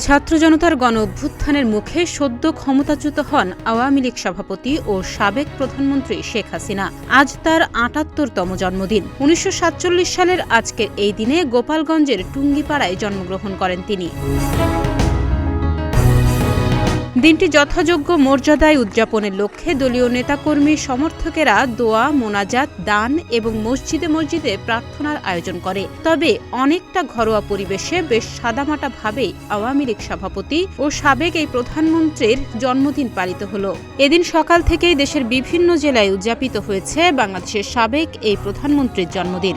ছাত্র জনতার গণ অভ্যুত্থানের মুখে সদ্য ক্ষমতাচ্যুত হন আওয়ামী লীগ সভাপতি ও সাবেক প্রধানমন্ত্রী শেখ হাসিনা। আজ তার ৭৮তম জন্মদিন। ১৯৪৭ সালের আজকের এই দিনে গোপালগঞ্জের টুঙ্গিপাড়ায় জন্মগ্রহণ করেন তিনি। দিনটি যথাযোগ্য মর্যাদায় উদযাপনের লক্ষ্যে দলীয় নেতাকর্মী সমর্থকেরা দোয়া, মোনাজাত, দান এবং মসজিদে মসজিদে প্রার্থনার আয়োজন করে। তবে অনেকটা ঘরোয়া পরিবেশে বেশ সাদামাটা ভাবেই আওয়ামী লীগ সভাপতি ও সাবেক এই প্রধানমন্ত্রীর জন্মদিন পালিত হলো। এদিন সকাল থেকেই দেশের বিভিন্ন জেলায় উদযাপিত হয়েছে বাংলাদেশের সাবেক এই প্রধানমন্ত্রীর জন্মদিন।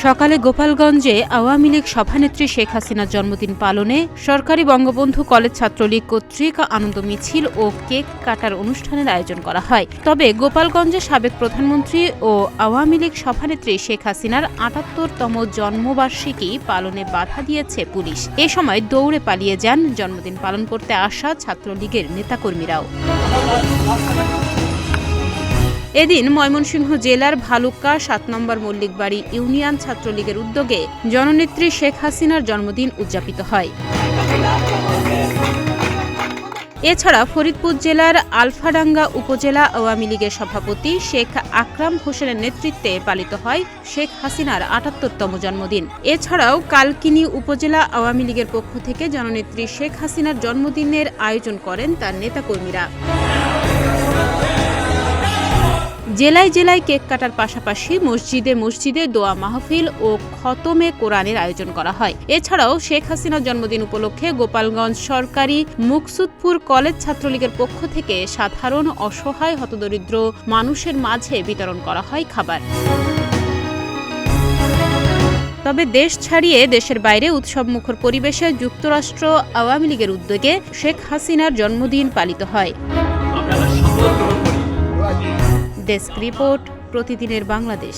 সকালে গোপালগঞ্জে আওয়ামী লীগ সভানেত্রী শেখ হাসিনার জন্মদিন পালনে সরকারি বঙ্গবন্ধু কলেজ ছাত্রলীগ কর্তৃক আনন্দ মিছিল ও কেক কাটার অনুষ্ঠানের আয়োজন করা হয়। তবে গোপালগঞ্জে সাবেক প্রধানমন্ত্রী ও আওয়ামী লীগ সভানেত্রী শেখ হাসিনার ৭৮তম জন্মবার্ষিকী পালনে বাধা দিয়েছে পুলিশ। এ সময় দৌড়ে পালিয়ে যান জন্মদিন পালন করতে আসা ছাত্রলীগের নেতাকর্মীরাও। এদিন ময়মনসিংহ জেলার ভালুকা ৭ নম্বর মল্লিকবাড়ি ইউনিয়ন ছাত্রলীগের উদ্যোগে জননেত্রী শেখ হাসিনার জন্মদিন উদযাপিত হয়। এছাড়া ফরিদপুর জেলার আলফাডাঙ্গা উপজেলা আওয়ামী লীগের সভাপতি শেখ আকরাম হোসেনের নেতৃত্বে পালিত হয় শেখ হাসিনার ৭৮তম জন্মদিন। এছাড়াও কালকিনি উপজেলা আওয়ামী লীগের পক্ষ থেকে জননেত্রী শেখ হাসিনার জন্মদিনের আয়োজন করেন তার নেতাকর্মীরা। জেলায় জেলায় কেক কাটার পাশাপাশি মসজিদে মসজিদে দোয়া মাহফিল ও খতমে কোরআনের আয়োজন করা হয়। এছাড়াও শেখ হাসিনার জন্মদিন উপলক্ষে গোপালগঞ্জ সরকারি মুকসুদপুর কলেজ ছাত্রলীগের পক্ষ থেকে সাধারণ অসহায় হতদরিদ্র মানুষের মাঝে বিতরণ করা হয় খাবার। তবে দেশ ছাড়িয়ে দেশের বাইরে উৎসবমুখর পরিবেশে যুক্তরাষ্ট্র আওয়ামী লীগের উদ্যোগে শেখ হাসিনার জন্মদিন পালিত হয়। ডেস্ক রিপোর্ট, প্রতিদিনের বাংলাদেশ।